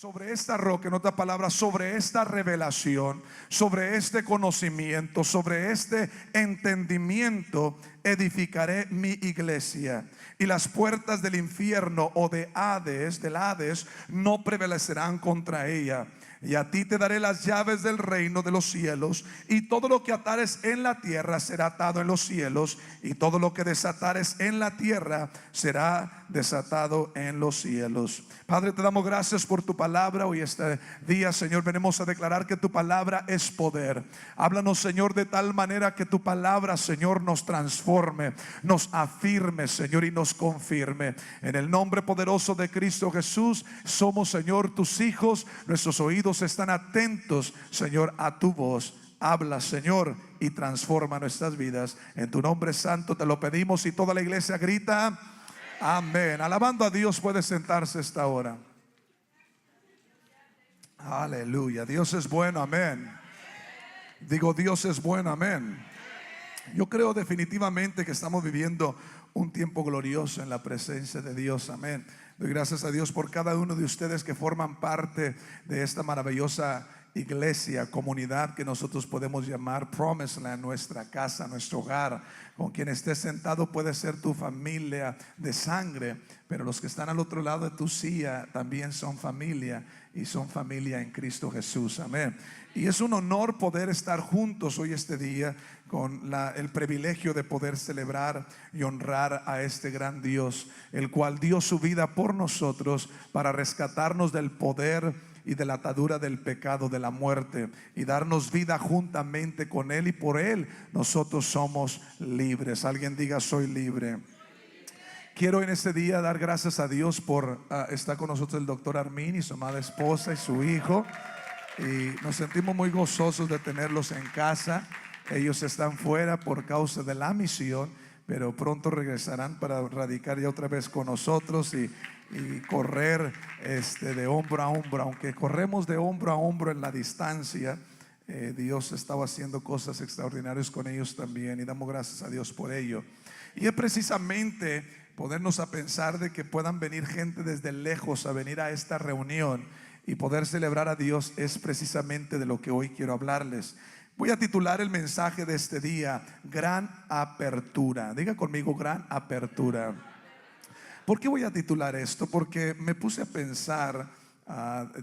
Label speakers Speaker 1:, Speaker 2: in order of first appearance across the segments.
Speaker 1: sobre esta roca, en otra palabra, sobre esta revelación, sobre este conocimiento, sobre este entendimiento, edificaré mi iglesia, y las puertas del infierno o de Hades, del Hades, no prevalecerán contra ella. Y a ti te daré las llaves del reino de los cielos, y todo lo que atares en la tierra será atado en los cielos, y todo lo que desatares en la tierra será desatado en los cielos. Padre, te damos gracias por tu palabra. Hoy este día, Señor, venimos a declarar que tu palabra es poder. Háblanos, Señor, de tal manera que tu palabra, Señor, nos transforme, nos afirme, Señor, y nos confirme. En el nombre poderoso de Cristo Jesús, somos, Señor, tus hijos. Nuestros oídos están atentos, Señor, a tu voz. Habla, Señor, y transforma nuestras vidas. En tu nombre santo te lo pedimos, y toda la iglesia grita amén. Alabando a Dios, puede sentarse esta hora. Aleluya. Dios es bueno, amén. Digo, Dios es bueno, amén. Yo creo definitivamente que estamos viviendo un tiempo glorioso en la presencia de Dios, amén. Doy gracias a Dios por cada uno de ustedes que forman parte de esta maravillosa iglesia, comunidad que nosotros podemos llamar Promised Land, nuestra casa, nuestro hogar. Con quien estés sentado puede ser tu familia de sangre, pero los que están al otro lado de tu silla también son familia, y son familia en Cristo Jesús, amén. Y es un honor poder estar juntos hoy este día, con el privilegio de poder celebrar y honrar a este gran Dios, el cual dio su vida por nosotros para rescatarnos del poder y de la atadura del pecado, de la muerte, y darnos vida juntamente con Él, y por Él nosotros somos libres. Alguien diga: soy libre. Quiero en este día dar gracias a Dios por estar con nosotros el doctor Armin y su amada esposa y su hijo, y nos sentimos muy gozosos de tenerlos en casa. Ellos están fuera por causa de la misión, pero pronto regresarán para radicar ya otra vez con nosotros y correr de hombro a hombro. Aunque corremos de hombro a hombro en la distancia, Dios estaba haciendo cosas extraordinarias con ellos también, y damos gracias a Dios por ello. Y es precisamente podernos a pensar de que puedan venir gente desde lejos a venir a esta reunión y poder celebrar a Dios. Es precisamente de lo que hoy quiero hablarles. Voy a titular el mensaje de este día: Gran Apertura. Diga conmigo: Gran Apertura. ¿Por qué voy a titular esto? Porque me puse a pensar,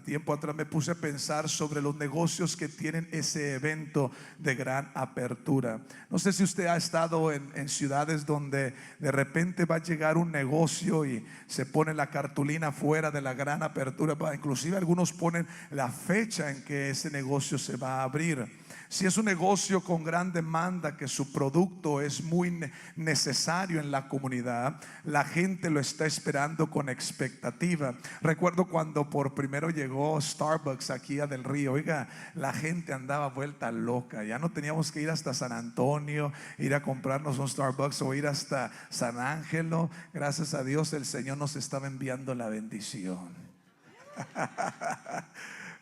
Speaker 1: tiempo atrás me puse a pensar sobre los negocios que tienen ese evento de gran apertura. No sé si usted ha estado en ciudades donde de repente va a llegar un negocio y se pone la cartulina fuera de la gran apertura. Inclusive algunos ponen la fecha en que ese negocio se va a abrir. Si es un negocio con gran demanda, que su producto es muy necesario en la comunidad, la gente lo está esperando con expectativa. Recuerdo cuando por primero llegó Starbucks aquí a Del Río. Oiga, la gente andaba vuelta loca. Ya no teníamos que ir hasta San Antonio, ir a comprarnos un Starbucks, o ir hasta San Ángelo. Gracias a Dios el Señor nos estaba enviando la bendición.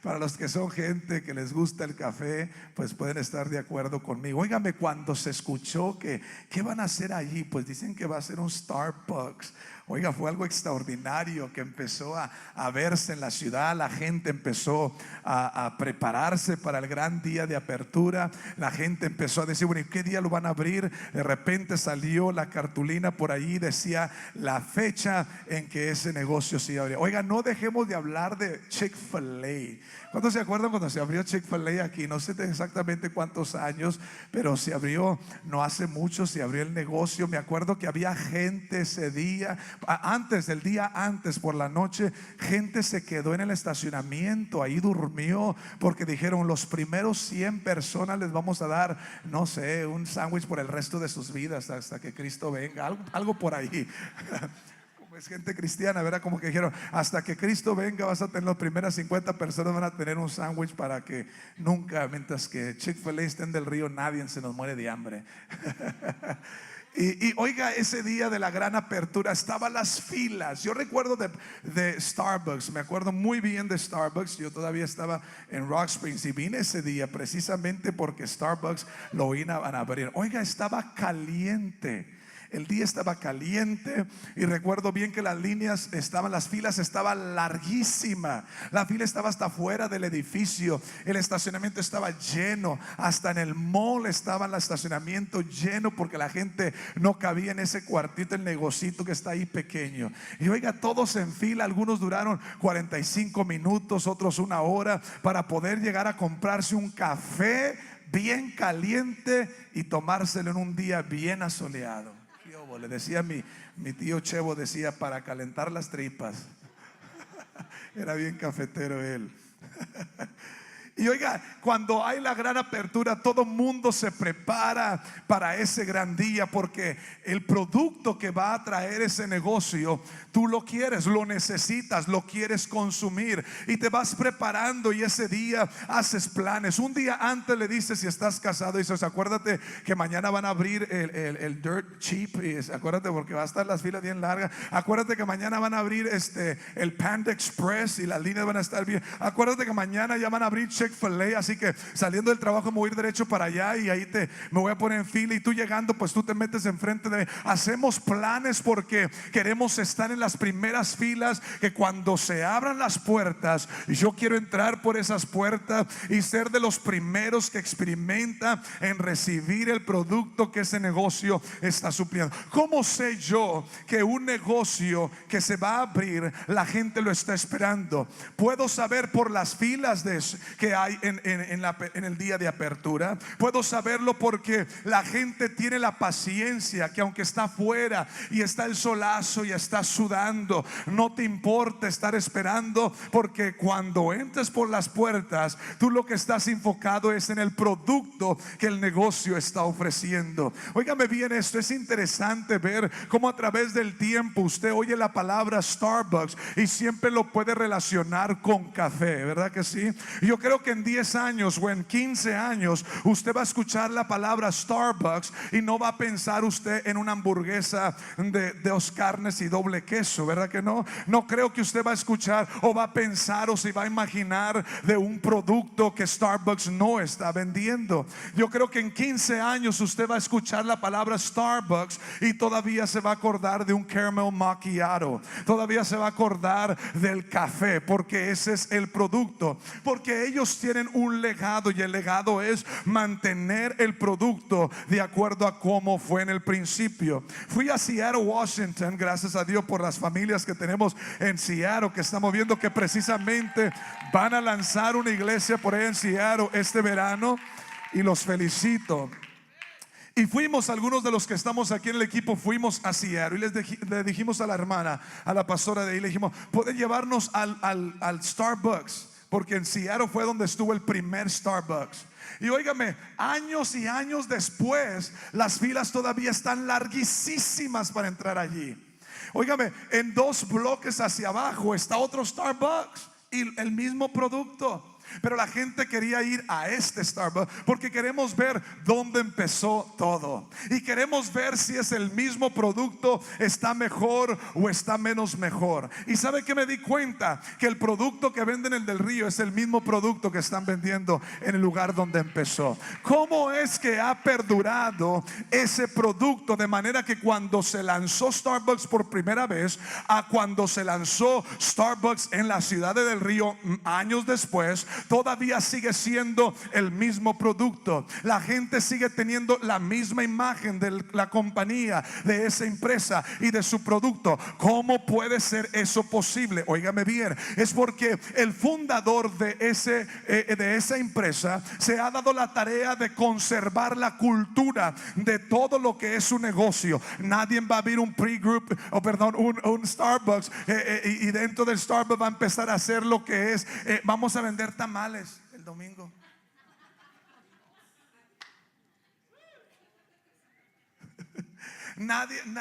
Speaker 1: Para los que son gente que les gusta el café, pues pueden estar de acuerdo conmigo. Óigame, cuando se escuchó que ¿qué van a hacer allí? Pues dicen que va a ser un Starbucks. Oiga, fue algo extraordinario que empezó a verse en la ciudad. La gente empezó a prepararse para el gran día de apertura. La gente empezó a decir: bueno, ¿y qué día lo van a abrir? De repente salió la cartulina por ahí, decía la fecha en que ese negocio se iba a abrir. Oiga, no dejemos de hablar de Chick-fil-A. ¿Cuántos se acuerdan cuando se abrió Chick-fil-A aquí? No sé exactamente cuántos años, pero se abrió no hace mucho. Se abrió el negocio. Me acuerdo que había gente ese día, del día antes por la noche. Gente se quedó en el estacionamiento, ahí durmió, porque dijeron: los primeros 100 personas les vamos a dar, no sé, un sándwich por el resto de sus vidas hasta que Cristo venga. Algo por ahí. Es gente cristiana, ¿verdad? Como que dijeron: hasta que Cristo venga vas a tener, las primeras 50 personas van a tener un sándwich, para que nunca, mientras que Chick-fil-A esté en Del Río, nadie se nos muere de hambre. Y oiga, ese día de la gran apertura estaban las filas. Yo recuerdo de Starbucks, me acuerdo muy bien de Starbucks. Yo todavía estaba en Rock Springs y vine ese día precisamente porque Starbucks lo iban a abrir. Oiga, estaba caliente. El día estaba caliente y recuerdo bien que las filas estaban larguísimas. La fila estaba hasta afuera del edificio. El estacionamiento estaba lleno. Hasta en el mall estaba el estacionamiento lleno porque la gente no cabía en ese cuartito, el negocito que está ahí pequeño. Y oiga, todos en fila. Algunos duraron 45 minutos, otros una hora para poder llegar a comprarse un café bien caliente y tomárselo en un día bien asoleado. Le decía mi tío Chevo, decía, para calentar las tripas. Era bien cafetero él. Y oiga, cuando hay la gran apertura, todo mundo se prepara para ese gran día, porque el producto que va a traer ese negocio, tú lo quieres, lo necesitas, lo quieres consumir, y te vas preparando, y ese día haces planes. Un día antes le dices, si estás casado, dices, acuérdate que mañana van a abrir el Dirt Cheap, y acuérdate porque va a estar las filas bien largas. Acuérdate que mañana van a abrir el Panda Express y las líneas van a estar bien. Acuérdate que mañana ya van a abrir Chick-fil-A, así que saliendo del trabajo me voy a ir derecho para allá, y ahí me voy a poner en fila, y tú llegando, pues tú te metes enfrente de mí. Hacemos planes porque queremos estar en las primeras filas, que cuando se abran las puertas, yo quiero entrar por esas puertas y ser de los primeros que experimenta en recibir el producto que ese negocio está supliendo. ¿Cómo sé yo que un negocio que se va a abrir, la gente lo está esperando? Puedo saber por las filas que hay en el día de apertura. Puedo saberlo porque la gente tiene la paciencia, que aunque está afuera y está el solazo y está sudando, no te importa estar esperando, porque cuando entres por las puertas, tú lo que estás enfocado es en el producto que el negocio está ofreciendo. Óigame bien esto, es interesante ver cómo a través del tiempo usted oye la palabra Starbucks y siempre lo puede relacionar con café, ¿verdad que sí? Yo creo que en 10 años o en 15 años usted va a escuchar la palabra Starbucks y no va a pensar usted en una hamburguesa de 2 carnes y doble queso, ¿verdad que no? No creo que usted va a escuchar o va a pensar o se va a imaginar de un producto que Starbucks no está vendiendo. Yo creo que en 15 años usted va a escuchar la palabra Starbucks y todavía se va a acordar de un caramel macchiato, todavía se va a acordar del café, porque ese es el producto, porque ellos tienen un legado, y el legado es mantener el producto de acuerdo a cómo fue en el principio. Fui a Seattle, Washington, gracias a Dios por las familias que tenemos en Seattle, que estamos viendo que precisamente van a lanzar una iglesia por ahí en Seattle este verano, y los felicito. Y fuimos, algunos de los que estamos aquí en el equipo, fuimos a Seattle y le dijimos a la hermana, a la pastora de ahí, le dijimos, ¿puede llevarnos al Starbucks? Porque en Seattle fue donde estuvo el primer Starbucks. Y óigame, años y años después, las filas todavía están larguísimas para entrar allí. Óigame, en 2 bloques hacia abajo está otro Starbucks y el mismo producto. Pero la gente quería ir a este Starbucks porque queremos ver dónde empezó todo, y queremos ver si es el mismo producto, está mejor o está menos mejor. Y sabe que me di cuenta que el producto que venden en el del Río es el mismo producto que están vendiendo en el lugar donde empezó. ¿Cómo es que ha perdurado ese producto? De manera que cuando se lanzó Starbucks por primera vez a cuando se lanzó Starbucks en la ciudad de Del Río años después, todavía sigue siendo el mismo producto. La gente sigue teniendo la misma imagen de la compañía, de esa empresa y de su producto. ¿Cómo puede ser eso posible? Óigame bien, es porque el fundador de esa empresa se ha dado la tarea de conservar la cultura de todo lo que es su negocio. Nadie va a abrir un un Starbucks y dentro del Starbucks va a empezar a hacer lo que es, vamos a vender tamales el domingo.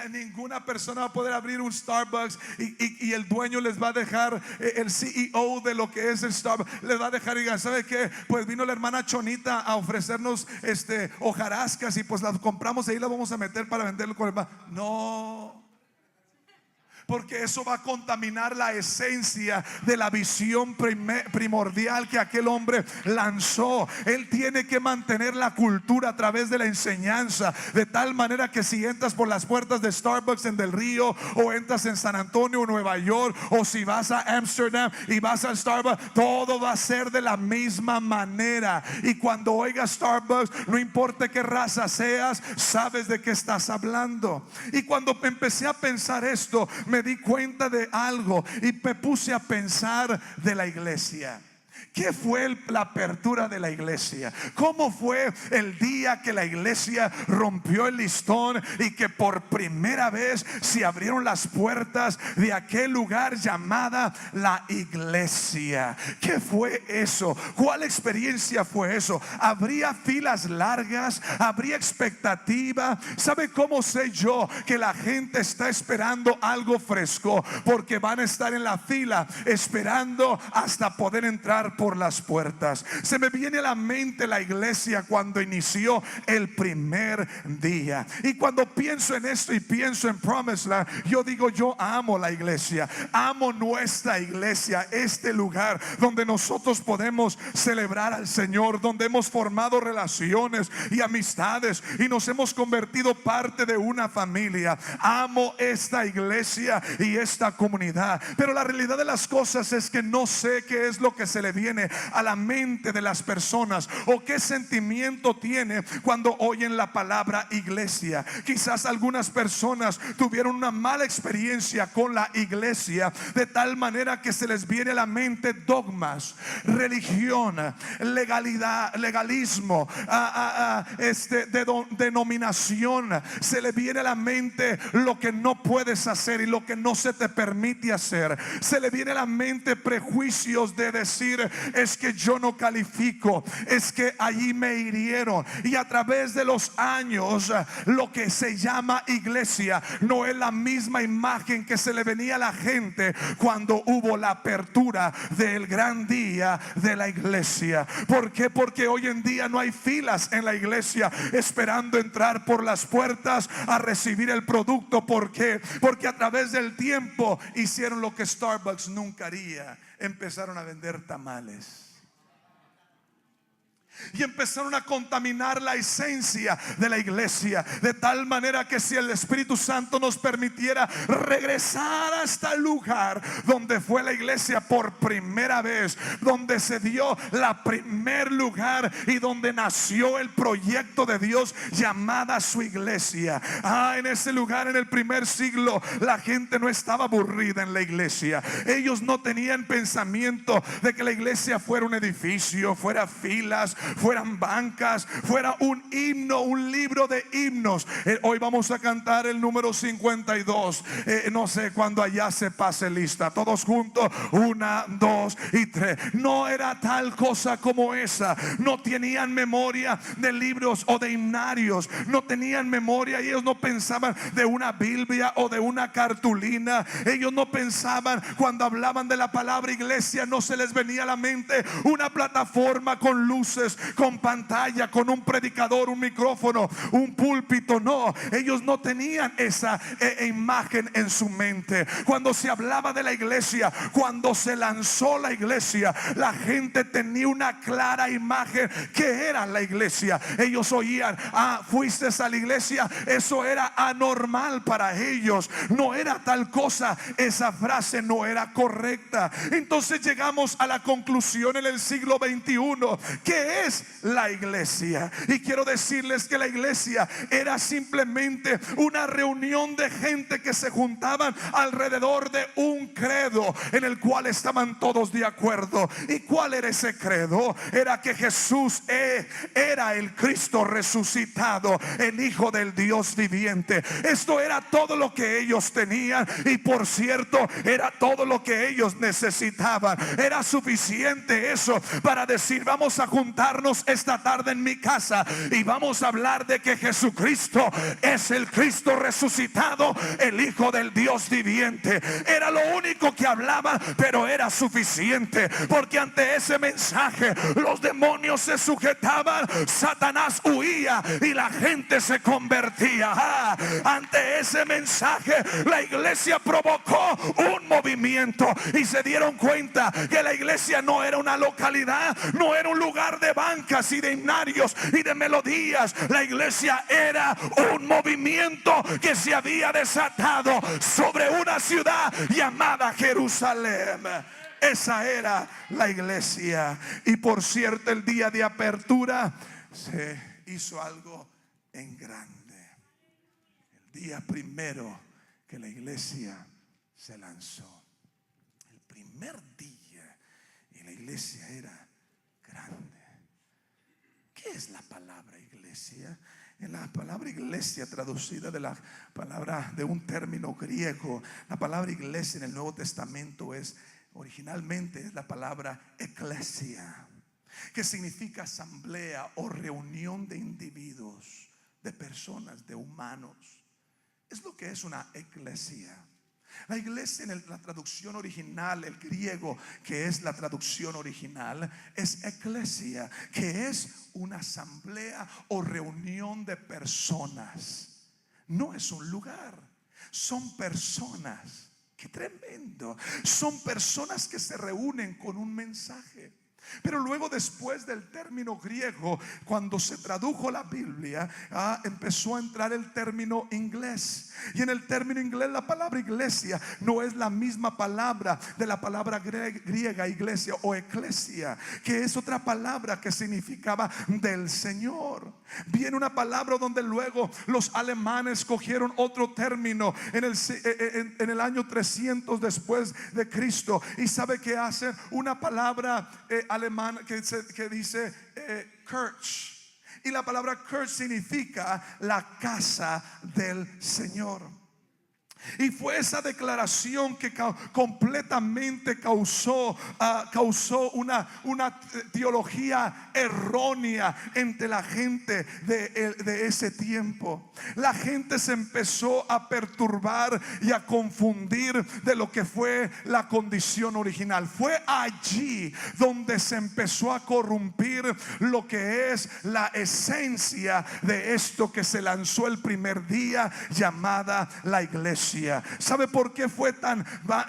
Speaker 1: Ninguna persona va a poder abrir un Starbucks y el dueño les va a dejar, el CEO de lo que es el Starbucks les va a dejar y digan, ¿sabe qué? Pues vino la hermana Chonita a ofrecernos hojarascas y pues las compramos y ahí las vamos a meter para venderlo con el. No. porque eso va a contaminar la esencia de la visión primordial que aquel hombre lanzó. Él tiene que mantener la cultura a través de la enseñanza, de tal manera que si entras por las puertas de Starbucks en Del Río, o entras en San Antonio o Nueva York, o si vas a Amsterdam y vas al Starbucks, todo va a ser de la misma manera. Y cuando oigas Starbucks, no importa qué raza seas, sabes de qué estás hablando. Y cuando empecé a pensar esto, me di cuenta de algo y me puse a pensar de la iglesia. ¿Qué fue la apertura de la iglesia? ¿Cómo fue el día que la iglesia rompió el listón y que por primera vez se abrieron las puertas de aquel lugar llamada la iglesia? ¿Qué fue eso? ¿Cuál experiencia fue eso? ¿Habría filas largas? ¿Habría expectativa? ¿Sabe cómo sé yo que la gente está esperando algo fresco? Porque van a estar en la fila esperando hasta poder entrar por las puertas. Se me viene a la mente la iglesia cuando inició el primer día. Y cuando pienso en esto y pienso en Promised Land, yo digo, yo amo la iglesia, amo nuestra iglesia, este lugar donde nosotros podemos celebrar al Señor, donde hemos formado relaciones y amistades y nos hemos convertido parte de una familia. Amo esta iglesia y esta comunidad, pero la realidad de las cosas es que no sé qué es lo que se le viene a la mente de las personas o qué sentimiento tiene cuando oyen la palabra iglesia. Quizás algunas personas tuvieron una mala experiencia con la iglesia, de tal manera que se les viene a la mente dogmas, religión, legalidad, legalismo, denominación. Se le viene a la mente lo que no puedes hacer y lo que no se te permite hacer. Se le viene a la mente prejuicios de decir, es que yo no califico, es que allí me hirieron. Y a través de los años, lo que se llama iglesia no es la misma imagen que se le venía a la gente cuando hubo la apertura del gran día de la iglesia. ¿Por qué? Porque hoy en día no hay filas en la iglesia esperando entrar por las puertas a recibir el producto. ¿Por qué? Porque a través del tiempo hicieron lo que Starbucks nunca haría: empezaron a vender tamales. Y empezaron a contaminar la esencia de la iglesia, de tal manera que si el Espíritu Santo nos permitiera regresar hasta el lugar donde fue la iglesia por primera vez, donde se dio la primer lugar y donde nació el proyecto de Dios llamada su iglesia. En ese lugar, en el primer siglo, la gente no estaba aburrida en la iglesia. Ellos no tenían pensamiento de que la iglesia fuera un edificio, fuera filas, fueran bancas, fuera un himno, un libro de himnos. Hoy vamos a cantar el número 52. No sé cuando allá se pase lista, todos juntos, 1, 2 y 3. No era tal cosa como esa. No tenían memoria de libros o de himnarios. No tenían memoria, y ellos no pensaban de una Biblia o de una cartulina. Ellos no pensaban, cuando hablaban de la palabra iglesia, no se les venía a la mente una plataforma con luces, con pantalla, con un predicador, un micrófono, un púlpito. No, ellos no tenían esa imagen en su mente. Cuando se hablaba de la iglesia, cuando se lanzó la iglesia, la gente tenía una clara imagen que era la iglesia. Ellos oían, fuiste a la iglesia, eso era anormal para ellos, no era tal cosa, esa frase no era correcta. Entonces llegamos a la conclusión en el siglo XXI, que es la iglesia. Y quiero decirles que la iglesia era simplemente una reunión de gente que se juntaban alrededor de un credo en el cual estaban todos de acuerdo. ¿Y cuál era ese credo? Era que Jesús era el Cristo resucitado, el Hijo del Dios viviente. Esto era todo lo que ellos tenían, y por cierto, era todo lo que ellos necesitaban. Era suficiente eso para decir, vamos a juntar juntarnos esta tarde en mi casa y vamos a hablar de que Jesucristo es el Cristo resucitado, el Hijo del Dios viviente. Era lo único que hablaba, pero era suficiente, porque ante ese mensaje los demonios se sujetaban, Satanás huía y la gente se convertía. Ante ese mensaje la iglesia provocó un movimiento y se dieron cuenta que la iglesia no era una localidad, no era un lugar de bancas y de himnarios y de melodías. La iglesia era un movimiento que se había desatado sobre una ciudad llamada Jerusalén. Esa era la iglesia. Y por cierto, el día de apertura se hizo algo en grande. El día primero que la iglesia se lanzó, el primer día, y la iglesia era grande. ¿Qué es la palabra iglesia? En la palabra iglesia, traducida de la palabra de un término griego, la palabra iglesia en el Nuevo Testamento originalmente es la palabra eclesia, que significa asamblea o reunión de individuos, de personas, de humanos. Es lo que es una eclesia. La iglesia en la traducción original, el griego, que es la traducción original, es eclesia, que es una asamblea o reunión de personas. No es un lugar, son personas. Qué tremendo. Son personas que se reúnen con un mensaje. Pero luego, después del término griego, cuando se tradujo la Biblia, empezó a entrar el término inglés. Y en el término inglés la palabra iglesia no es la misma palabra de la palabra griega iglesia o eclesia, que es otra palabra que significaba del Señor. Viene una palabra donde luego los alemanes cogieron otro término en el año 300 después de Cristo. Y sabe que hacen una palabra alemán que dice Kirche. Y la palabra Kirche significa la casa del Señor. Y fue esa declaración que completamente causó una teología errónea entre la gente de ese tiempo. La gente se empezó a perturbar y a confundir de lo que fue la condición original. Fue allí donde se empezó a corrompir lo que es la esencia de esto que se lanzó el primer día, llamada la iglesia. ¿Sabe por qué fue tan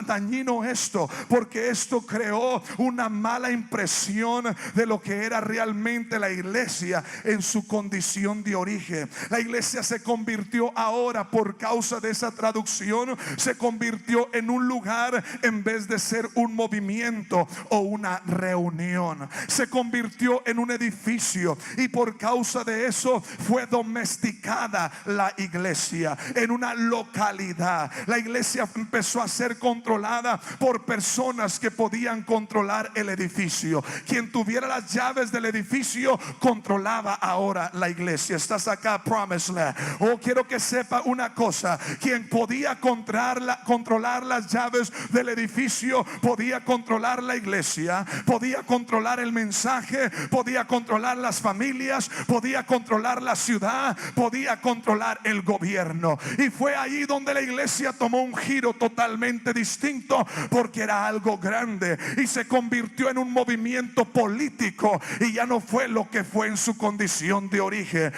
Speaker 1: dañino esto? Porque esto creó una mala impresión de lo que era realmente la iglesia en su condición de origen. La iglesia se convirtió ahora, por causa de esa traducción, se convirtió en un lugar en vez de ser un movimiento o una reunión. Se convirtió en un edificio, y por causa de eso fue domesticada la iglesia en una localidad. La iglesia empezó a ser controlada por personas que podían controlar el edificio. Quien tuviera las llaves del edificio controlaba ahora la iglesia. Estás acá, Promised Land. Quiero que sepa una cosa: quien podía controlar las llaves del edificio podía controlar la iglesia, podía controlar el mensaje, podía controlar las familias, podía controlar la ciudad, podía controlar el gobierno. Y fue ahí donde la iglesia tomó un giro totalmente distinto, porque era algo grande y se convirtió en un movimiento político, y ya no fue lo que fue en su condición de origen.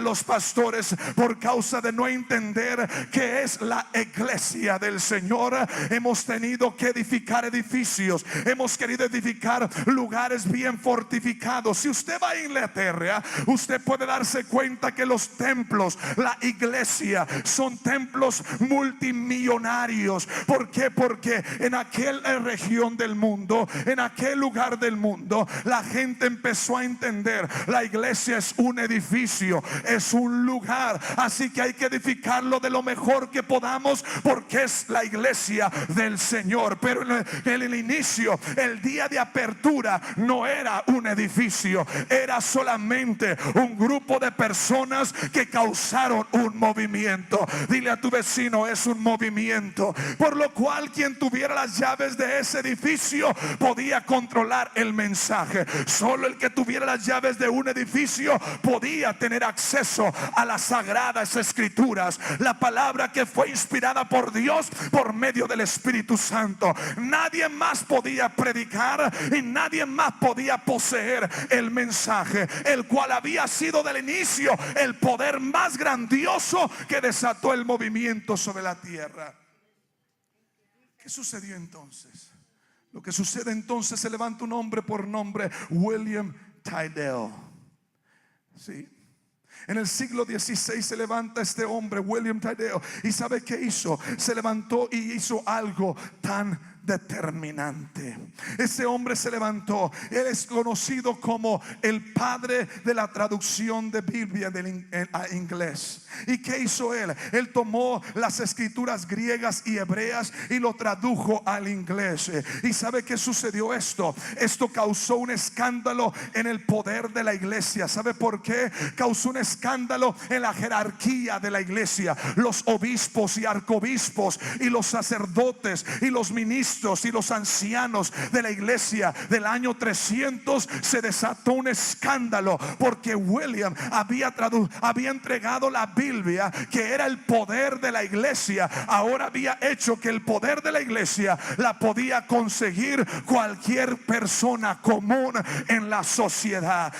Speaker 1: Los pastores, por causa de no entender qué es la iglesia del Señor, hemos tenido que edificar edificios, hemos querido edificar lugares bien fortificados. Si usted va a Inglaterra, usted puede darse cuenta que los templos, la iglesia, son templos multimillonarios. ¿Por qué? Porque en aquella región del mundo, en aquel lugar del mundo, la gente empezó a entender: la iglesia es un edificio, es un lugar, así que hay que edificarlo de lo mejor que podamos, porque es la iglesia del Señor. Pero en el inicio, el día de apertura, no era un edificio, era solamente un grupo de personas que causaron un movimiento. Dile a tu vecino: es es un movimiento, por lo cual quien tuviera las llaves de ese edificio podía controlar el mensaje. Solo el que tuviera las llaves de un edificio podía tener acceso a las sagradas escrituras, la palabra que fue inspirada por Dios por medio del Espíritu Santo. Nadie más podía predicar y nadie más podía poseer el mensaje, el cual había sido del inicio el poder más grandioso que desató el movimiento sobre la tierra. ¿Qué sucedió entonces? Lo que sucede entonces, se levanta un hombre por nombre William Tyndale. ¿Sí? En el siglo XVI se levanta este hombre, William Tyndale, y ¿sabe qué hizo? Se levantó y hizo algo tan determinante. Ese hombre se levantó. Él es conocido como el padre de la traducción de Biblia a inglés. ¿Y qué hizo él? Él tomó las escrituras griegas y hebreas y lo tradujo al inglés. ¿Y sabe qué sucedió esto? Esto causó un escándalo en el poder de la iglesia. ¿Sabe por qué? Causó un escándalo en la jerarquía de la iglesia. Los obispos y arcobispos y los sacerdotes y los ministros y los ancianos de la iglesia del año 300 se desató un escándalo porque William había entregado la Biblia, que era el poder de la iglesia. Ahora había hecho que el poder de la iglesia la podía conseguir cualquier persona común en la sociedad.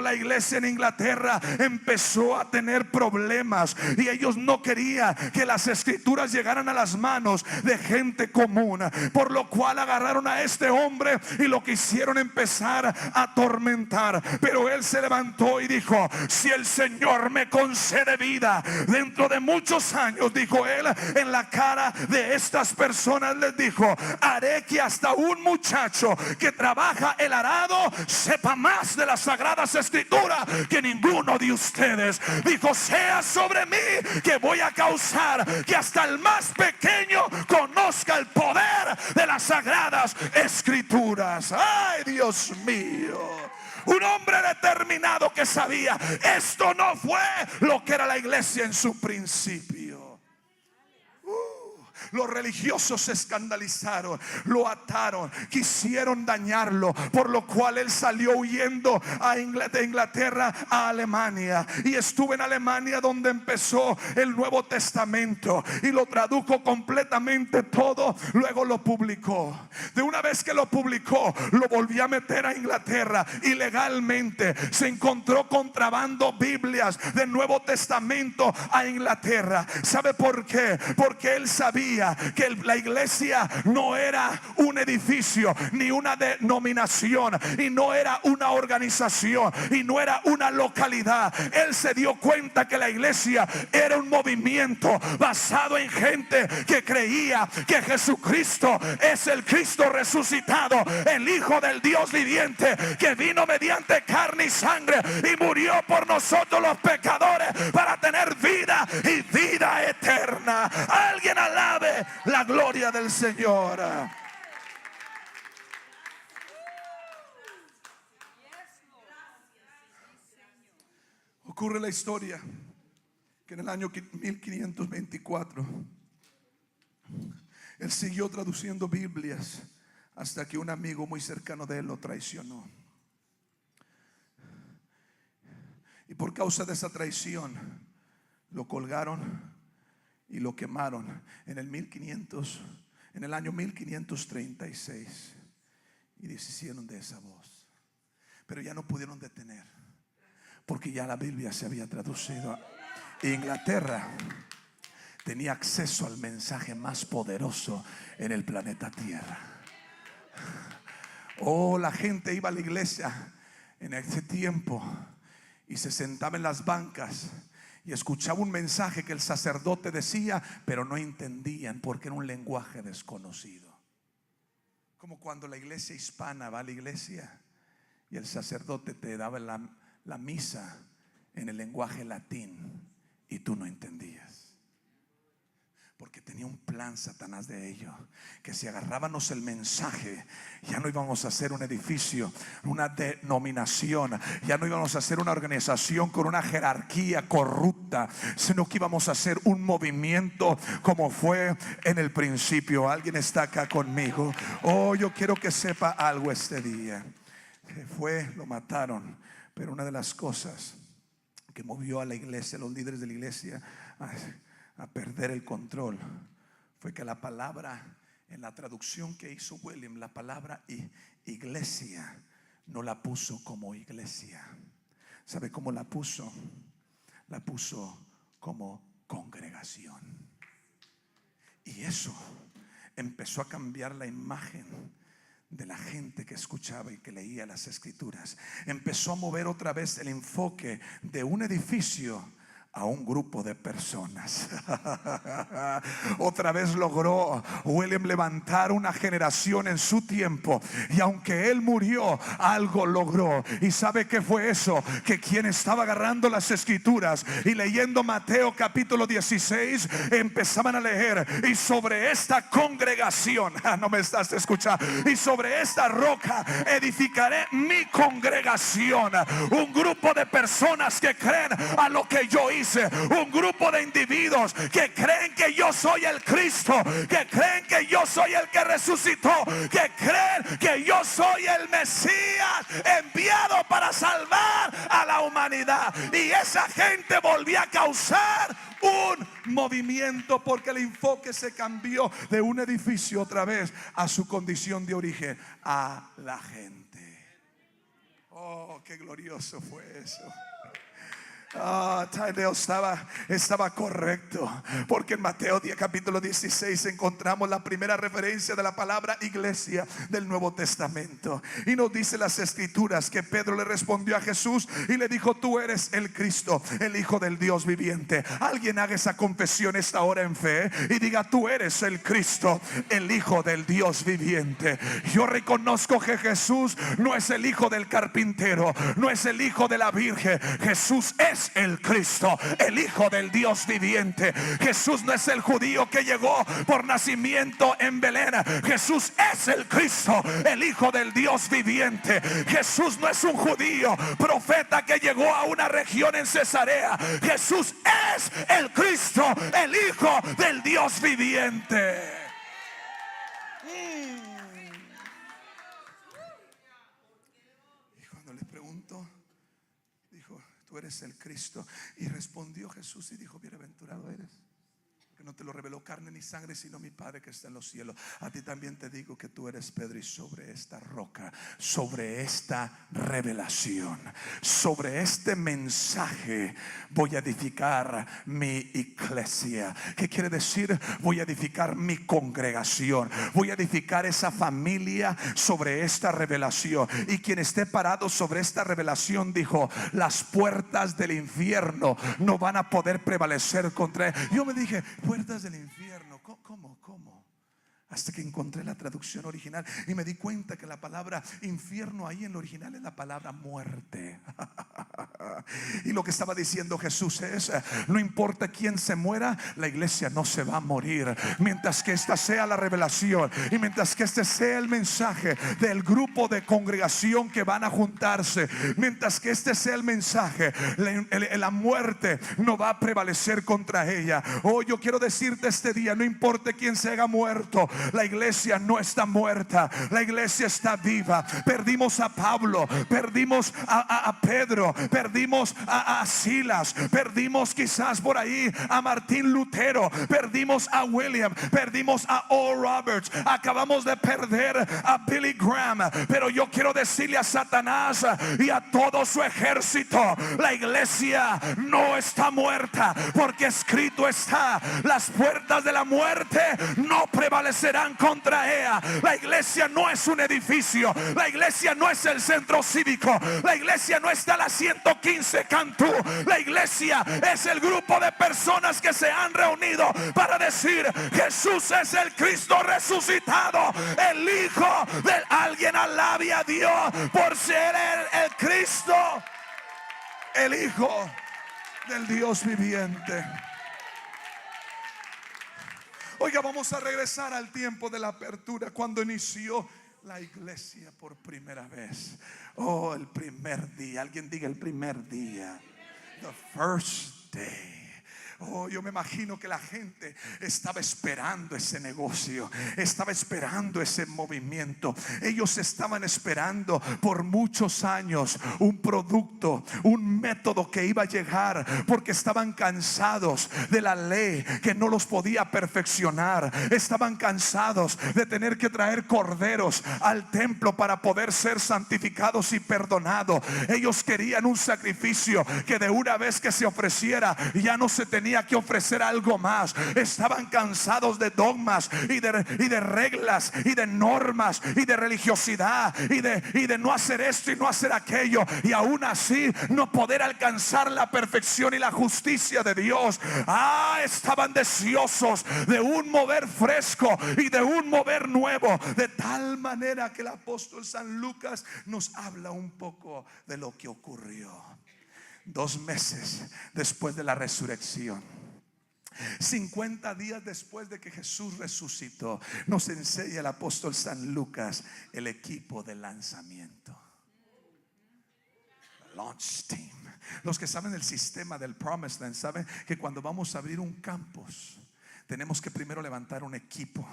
Speaker 1: La iglesia en Inglaterra empezó a tener problemas y ellos no querían que las escrituras llegaran a las manos de gente común, por lo cual agarraron a este hombre y lo quisieron empezar a atormentar. Pero él se levantó y dijo: si el Señor me concede vida, dentro de muchos años, dijo él, en la cara de estas personas les dijo: haré que hasta un muchacho que trabaja el arado sepa más de las sagradas escrituras que ninguno de ustedes. Dijo: sea sobre mí que voy a causar que hasta el más pequeño conozca el poder de las sagradas escrituras. Ay, Dios mío. Un hombre determinado que sabía: esto no fue lo que era la iglesia en su principio. Los religiosos se escandalizaron, lo ataron, quisieron dañarlo, por lo cual él salió huyendo de Inglaterra a Alemania, y estuvo en Alemania donde empezó el Nuevo Testamento y lo tradujo completamente todo. Luego lo publicó. De una vez que lo publicó, lo volvió a meter a Inglaterra ilegalmente. Se encontró contrabando Biblias del Nuevo Testamento a Inglaterra. ¿Sabe por qué? Porque él sabía que la iglesia no era un edificio ni una denominación, y no era una organización, y no era una localidad. Él se dio cuenta que la iglesia era un movimiento basado en gente que creía que Jesucristo es el Cristo resucitado, el Hijo del Dios viviente, que vino mediante carne y sangre y murió por nosotros los pecadores para tener vida y vida eterna. Alguien alabe la gloria del Señor. Ocurre la historia que en el año 1524 él siguió traduciendo Biblias hasta que un amigo muy cercano de él lo traicionó. Y por causa de esa traición lo colgaron y lo quemaron en el año 1536, y deshicieron de esa voz. Pero ya no pudieron detener, porque ya la Biblia se había traducido. Inglaterra tenía acceso al mensaje más poderoso en el planeta Tierra. La gente iba a la iglesia en ese tiempo y se sentaba en las bancas y escuchaba un mensaje que el sacerdote decía, pero no entendían porque era un lenguaje desconocido. Como cuando la iglesia hispana va a la iglesia y el sacerdote te daba la misa en el lenguaje latín y tú no entendías. Porque tenía un plan Satanás de ello, que si agarrábamos el mensaje, ya no íbamos a hacer un edificio, una denominación, ya no íbamos a hacer una organización con una jerarquía corrupta, sino que íbamos a hacer un movimiento como fue en el principio. ¿Alguien está acá conmigo? Oh, yo quiero que sepa algo este día. Lo mataron, pero una de las cosas que movió a la iglesia, a los líderes de la iglesia, a perder el control, fue que la palabra, en la traducción que hizo William, la palabra iglesia no la puso como iglesia. ¿Sabe cómo la puso? La puso como congregación. Y eso empezó a cambiar la imagen de la gente que escuchaba y que leía las escrituras. Empezó a mover otra vez el enfoque de un edificio a un grupo de personas. Otra vez logró William levantar una generación en su tiempo, y aunque él murió, algo logró. ¿Y sabe qué fue eso? Que quien estaba agarrando las escrituras y leyendo Mateo capítulo 16, empezaban a leer: y sobre esta congregación, no me estás escuchando, y sobre esta roca edificaré mi congregación. Un grupo de personas que creen a lo que yo hice. Un grupo de individuos que creen que yo soy el Cristo, que creen que yo soy el que resucitó, que creen que yo soy el Mesías enviado para salvar a la humanidad. Y esa gente volvió a causar un movimiento, porque el enfoque se cambió de un edificio otra vez a su condición de origen, a la gente. Oh, qué glorioso fue eso. Tadeo estaba correcto, porque en Mateo capítulo 16 encontramos la primera referencia de la palabra iglesia del Nuevo Testamento. Y nos dice las escrituras que Pedro le respondió a Jesús y le dijo: tú eres el Cristo, el Hijo del Dios viviente. Alguien haga esa confesión esta hora en fe y diga: tú eres el Cristo, el Hijo del Dios viviente. Yo reconozco que Jesús no es el hijo del carpintero, no es el hijo de la Virgen. Jesús es el Cristo, el Hijo del Dios viviente. Jesús no es el judío que llegó por nacimiento en Belén. Jesús es el Cristo, el Hijo del Dios viviente. Jesús no es un judío profeta que llegó a una región en Cesarea. Jesús es el Cristo, el Hijo del Dios viviente. Y cuando les pregunto, dijo: tú eres el Cristo. Y respondió Jesús y dijo: bienaventurado eres, que no te lo reveló carne ni sangre, sino mi Padre que está en los cielos. A ti también te digo que tú eres Pedro, y sobre esta roca, sobre esta revelación, sobre este mensaje, voy a edificar mi iglesia. ¿Qué quiere decir? Voy a edificar mi congregación, voy a edificar esa familia sobre esta revelación. Y quien esté parado sobre esta revelación, dijo, las puertas del infierno no van a poder prevalecer contra él. Yo me dije: puertas del infierno, ¿cómo? Hasta que encontré la traducción original y me di cuenta que la palabra infierno ahí en lo original es la palabra muerte. Y lo que estaba diciendo Jesús es: no importa quién se muera, la iglesia no se va a morir. Mientras que esta sea la revelación y mientras que este sea el mensaje del grupo de congregación que van a juntarse, mientras que este sea el mensaje, la muerte no va a prevalecer contra ella. Oh, yo quiero decirte este día: no importa quién se haya muerto, la iglesia no está muerta, la iglesia está viva. Perdimos a Pablo, perdimos a Pedro, perdimos a Silas, perdimos quizás por ahí a Martín Lutero, perdimos a William, perdimos a Oral Roberts, acabamos de perder a Billy Graham. Pero yo quiero decirle a Satanás y a todo su ejército: la iglesia no está muerta, porque escrito está: las puertas de la muerte no prevalecerán contra ella. La iglesia no es un edificio, la iglesia no es el centro cívico, la iglesia no está a la 115 Cantú. La iglesia es el grupo de personas que se han reunido para decir: Jesús es el Cristo resucitado, el Hijo de alguien. Alabe a Dios por ser el Cristo, el Hijo del Dios viviente. Oiga, vamos a regresar al tiempo de la apertura, cuando inició la iglesia por primera vez. Oh, el primer día. Alguien diga el primer día. The first day. Oh, yo me imagino que la gente estaba esperando ese negocio, estaba esperando ese movimiento. Ellos estaban esperando por muchos años un producto, un método que iba a llegar, porque estaban cansados de la ley que no los podía perfeccionar. Estaban cansados de tener que traer corderos al templo para poder ser santificados y perdonados. Ellos querían un sacrificio que de una vez que se ofreciera ya no se tenía que ofrecer algo más. Estaban cansados de dogmas y de reglas y de normas y de religiosidad y de no hacer esto y no hacer aquello, y aún así no poder alcanzar la perfección y la justicia de Dios. Estaban deseosos de un mover fresco y de un mover nuevo, de tal manera que el apóstol San Lucas nos habla un poco de lo que ocurrió 2 meses después de la resurrección. 50 días después de que Jesús resucitó, nos enseña el apóstol San Lucas el equipo de lanzamiento. Launch team. Los que saben el sistema del Promised Land saben que cuando vamos a abrir un campus, tenemos que primero levantar un equipo.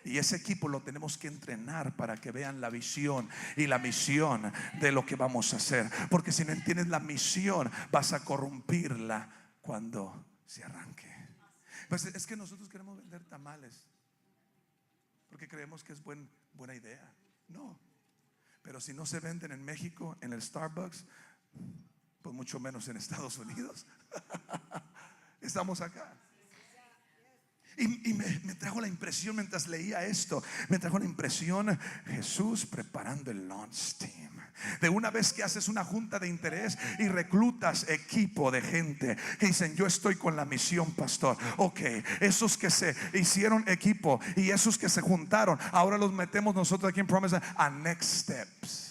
Speaker 1: Y ese equipo lo tenemos que entrenar para que vean la visión y la misión de lo que vamos a hacer. Porque si no entiendes la misión, vas a corrompirla cuando se arranque. Pues es que nosotros queremos vender tamales porque creemos que es buena idea. No, pero si no se venden en México, en el Starbucks, pues mucho menos en Estados Unidos. Estamos acá. Y me trajo la impresión mientras leía esto, me trajo la impresión Jesús preparando el launch team. De una vez que haces una junta de interés y reclutas equipo de gente que dicen: yo estoy con la misión, pastor. Ok, esos que se hicieron equipo y esos que se juntaron, ahora los metemos nosotros aquí en Promise a Next Steps.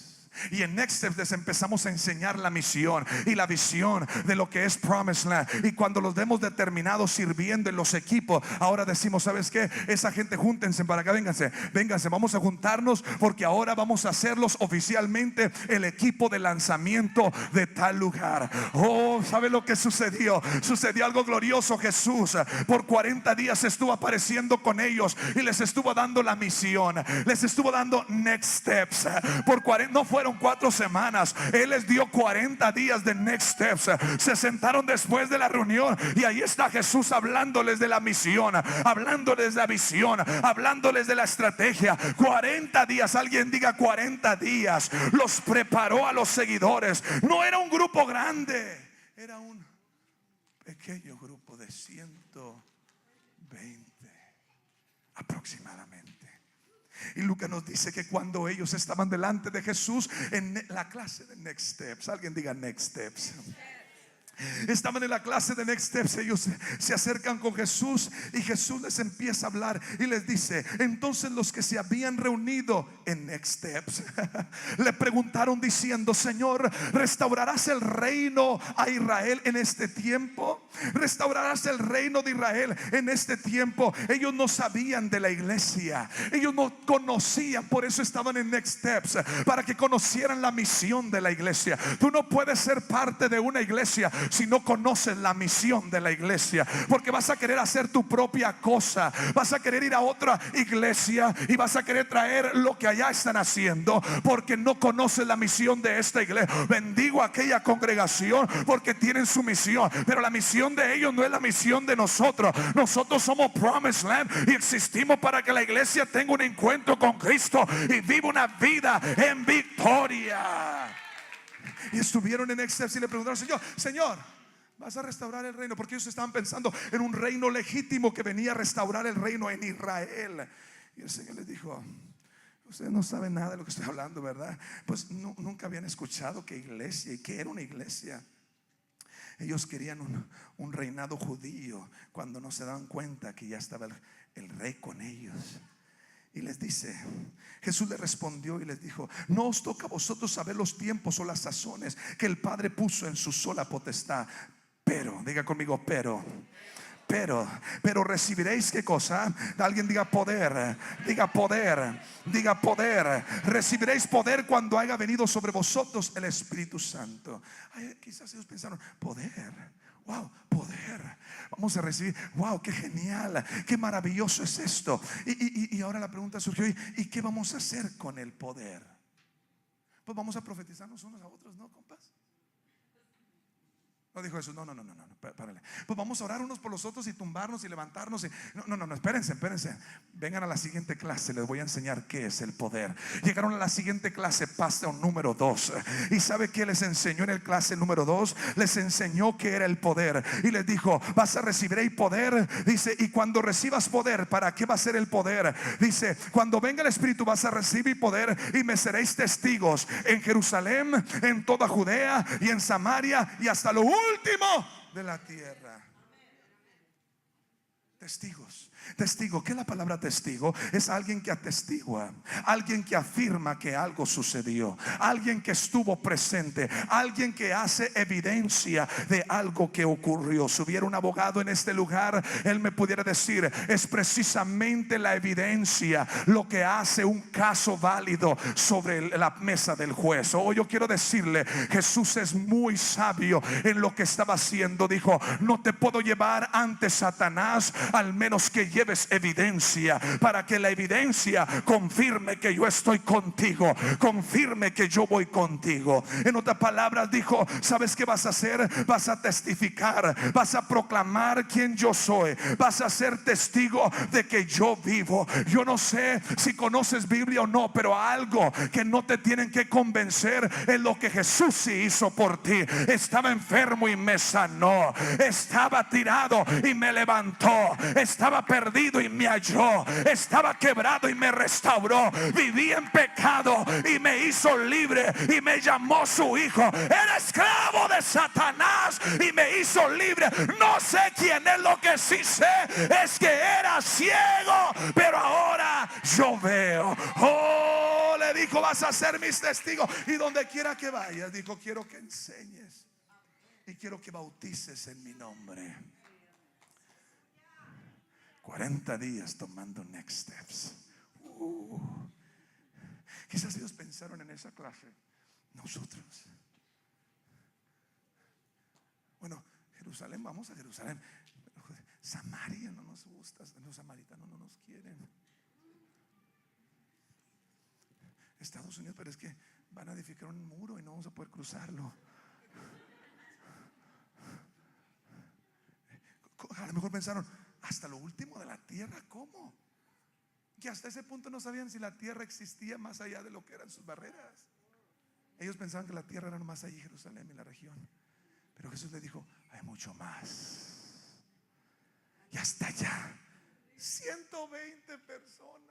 Speaker 1: Y en Next Steps les empezamos a enseñar la misión y la visión de lo que es Promised Land. Y cuando los vemos determinados sirviendo en los equipos, ahora decimos: ¿sabes qué? Esa gente, júntense para acá, vénganse, vamos a juntarnos, porque ahora vamos a hacerlos oficialmente el equipo de lanzamiento de tal lugar. Oh, ¿sabe lo que sucedió? Sucedió algo glorioso. Jesús por 40 días estuvo apareciendo con ellos y les estuvo dando la misión, les estuvo dando Next Steps. Por 40, no fueron 4 semanas, Él les dio 40 días de Next Steps. Se sentaron después de la reunión y ahí está Jesús hablándoles de la misión, hablándoles de la visión, hablándoles de la estrategia. 40 días, alguien diga 40 días. Los preparó a los seguidores. No era un grupo grande, era un pequeño grupo de 120 aproximadamente. Y Lucas nos dice que cuando ellos estaban delante de Jesús en la clase de Next Steps, alguien diga Next Steps. Estaban en la clase de Next Steps. Ellos se acercan con Jesús y Jesús les empieza a hablar y les dice: entonces los que se habían reunido en Next Steps le preguntaron diciendo: Señor, ¿restaurarás el reino a Israel en este tiempo? ¿Restaurarás el reino de Israel en este tiempo? Ellos no sabían de la iglesia, ellos no conocían, por eso estaban en Next Steps, para que conocieran la misión de la iglesia. Tú no puedes ser parte de una iglesia si no conoces la misión de la iglesia, porque vas a querer hacer tu propia cosa, vas a querer ir a otra iglesia y vas a querer traer lo que allá están haciendo, porque no conoces la misión de esta iglesia. Bendigo a aquella congregación porque tienen su misión, pero la misión de ellos no es la misión de nosotros. Nosotros somos Promised Land y existimos para que la iglesia tenga un encuentro con Cristo y viva una vida en victoria. Y estuvieron en Next Steps y le preguntaron: Señor, ¿vas a restaurar el reino? Porque ellos estaban pensando en un reino legítimo que venía a restaurar el reino en Israel. Y el Señor les dijo: ustedes no saben nada de lo que estoy hablando, ¿verdad? Pues nunca habían escuchado que iglesia y que era una iglesia. Ellos querían un reinado judío cuando no se daban cuenta que ya estaba el rey con ellos. Y les dice, Jesús les respondió y les dijo: no os toca a vosotros saber los tiempos o las sazones que el Padre puso en su sola potestad. Pero, diga conmigo, pero pero recibiréis, ¿qué cosa? Alguien diga poder, diga poder, diga poder. Recibiréis poder cuando haya venido sobre vosotros el Espíritu Santo. Ay, quizás ellos pensaron, poder, wow, poder, vamos a recibir, wow, qué genial, qué maravilloso es esto. Y ahora la pregunta surgió, ¿y qué vamos a hacer con el poder? Pues vamos a profetizarnos unos a otros, ¿no, compas? No dijo Jesús, no, párale. Pues vamos a orar unos por los otros y tumbarnos y levantarnos no, espérense. Vengan a la siguiente clase, les voy a enseñar qué es el poder. Llegaron a la siguiente clase, paso número 2. ¿Y sabe qué les enseñó en el clase número 2? Les enseñó qué era el poder. Y les dijo, vas a recibir el poder. Dice, y cuando recibas poder, ¿para qué va a ser el poder? Dice, cuando venga el Espíritu vas a recibir poder y me seréis testigos en Jerusalén, en toda Judea y en Samaria y hasta lo último de la tierra. Testigos. Testigo, ¿qué es la palabra testigo? Es alguien que atestigua, alguien que afirma que algo sucedió, alguien que estuvo presente, alguien que hace evidencia de algo que ocurrió. Si hubiera un abogado en este lugar, él me pudiera decir, es precisamente la evidencia lo que hace un caso válido sobre la mesa del juez. Oh, yo quiero decirle, Jesús es muy sabio en lo que estaba haciendo. Dijo, no te puedo llevar ante Satanás, al menos que lleves evidencia, para que la evidencia confirme que yo estoy contigo, confirme que yo voy contigo. En otras palabras dijo, ¿sabes qué vas a hacer? Vas a testificar, vas a proclamar quién yo soy, vas a ser testigo de que yo vivo. Yo no sé si conoces Biblia o no, pero algo que no te tienen que convencer es lo que Jesús sí hizo por ti. Estaba enfermo y me sanó, estaba tirado y me levantó, estaba perdido y me halló, estaba quebrado y me restauró, vivía en pecado y me hizo libre y me llamó su hijo. Era esclavo de Satanás y me hizo libre. No sé quién es, lo que sí sé es que era ciego, pero ahora yo veo. Oh, le dijo, vas a ser mis testigos y donde quiera que vayas, dijo, quiero que enseñes y quiero que bautices en mi nombre. 40 días tomando next steps. Quizás ellos pensaron en esa clase, nosotros, bueno, Jerusalén, vamos a Jerusalén. Samaria no nos gusta, los samaritanos no nos quieren. Estados Unidos, pero es que van a edificar un muro y no vamos a poder cruzarlo. A lo mejor pensaron, hasta lo último de la tierra, ¿cómo? Que hasta ese punto no sabían si la tierra existía más allá de lo que eran sus barreras. Ellos pensaban que la tierra era más allí, Jerusalén y la región. Pero Jesús le dijo, hay mucho más. Y hasta allá 120 personas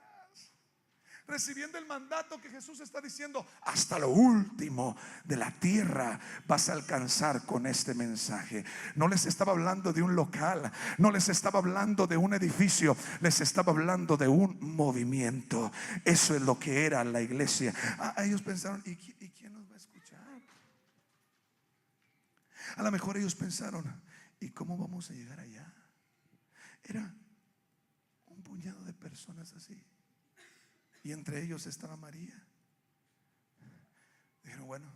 Speaker 1: recibiendo el mandato que Jesús está diciendo, hasta lo último de la tierra vas a alcanzar con este mensaje. No les estaba hablando de un local, no les estaba hablando de un edificio, les estaba hablando de un movimiento. Eso es lo que era la iglesia. Ellos pensaron, ¿y quién nos va a escuchar? A lo mejor ellos pensaron, ¿y cómo vamos a llegar allá? Era un puñado de personas así. Y entre ellos estaba María. Dijeron, bueno,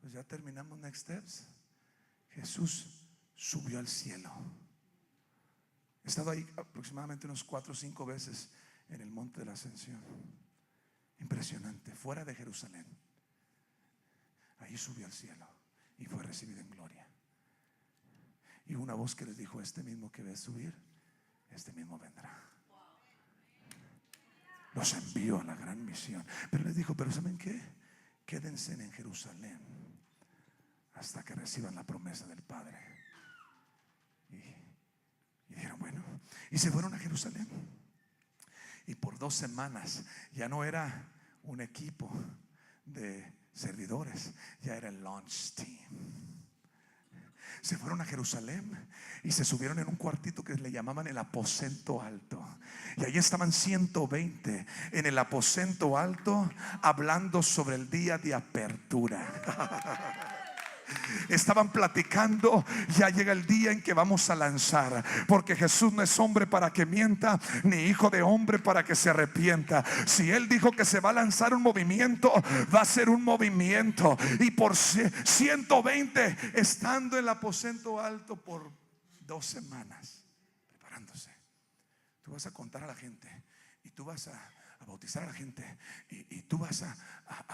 Speaker 1: pues ya terminamos next steps. Jesús subió al cielo. He estado ahí aproximadamente unos 4 o 5 veces en el monte de la Ascensión. Impresionante, fuera de Jerusalén. Ahí subió al cielo y fue recibido en gloria. Y una voz que les dijo, este mismo que ves subir, este mismo vendrá. Los envió a la gran misión. Pero les dijo, pero ¿saben qué? Quédense en Jerusalén hasta que reciban la promesa del Padre. Y dijeron, bueno, y se fueron a Jerusalén. Y por 2 semanas ya no era un equipo de servidores, ya era el launch team. Se fueron a Jerusalén y se subieron en un cuartito que le llamaban el aposento alto. Y ahí estaban 120 en el aposento alto, hablando sobre el día de apertura. Estaban platicando, ya llega el día en que vamos a lanzar, porque Jesús no es hombre para que mienta, ni hijo de hombre para que se arrepienta. Si Él dijo que se va a lanzar un movimiento, va a ser un movimiento. Y por 120 estando en el aposento alto por 2 semanas preparándose. Tú vas a contar a la gente y tú vas a bautizar a la gente y tú vas a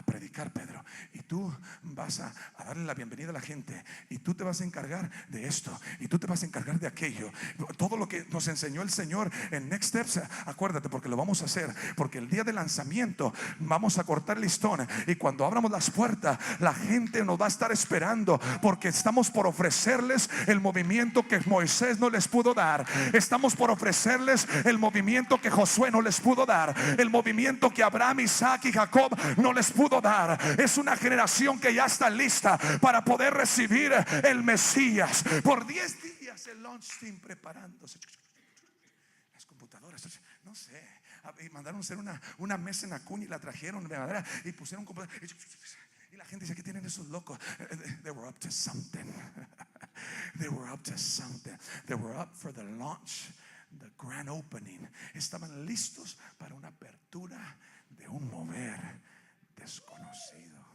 Speaker 1: predicar, Pedro, y tú vas a darle la bienvenida a la gente, y tú te vas a encargar de esto, y tú te vas a encargar de aquello. Todo lo que nos enseñó el Señor en Next Steps, acuérdate, porque lo vamos a hacer, porque el día de lanzamiento vamos a cortar el listón, y cuando abramos las puertas la gente nos va a estar esperando, porque estamos por ofrecerles el movimiento que Moisés no les pudo dar. Estamos por ofrecerles el movimiento que Josué no les pudo dar, el movimiento que Abraham, Isaac y Jacob no les pudo dar. Es una generación que ya está lista para poder recibir el Mesías. Por 10 días el launch team preparándose, las computadoras, no sé, y mandaron a hacer una mesa en Acuña y la trajeron de madera y pusieron computadoras. Y la gente dice: ¿qué tienen esos locos? They were up to something. They were up to something. They were up for the launch, the grand opening. Estaban listos para una apertura de un mover desconocido.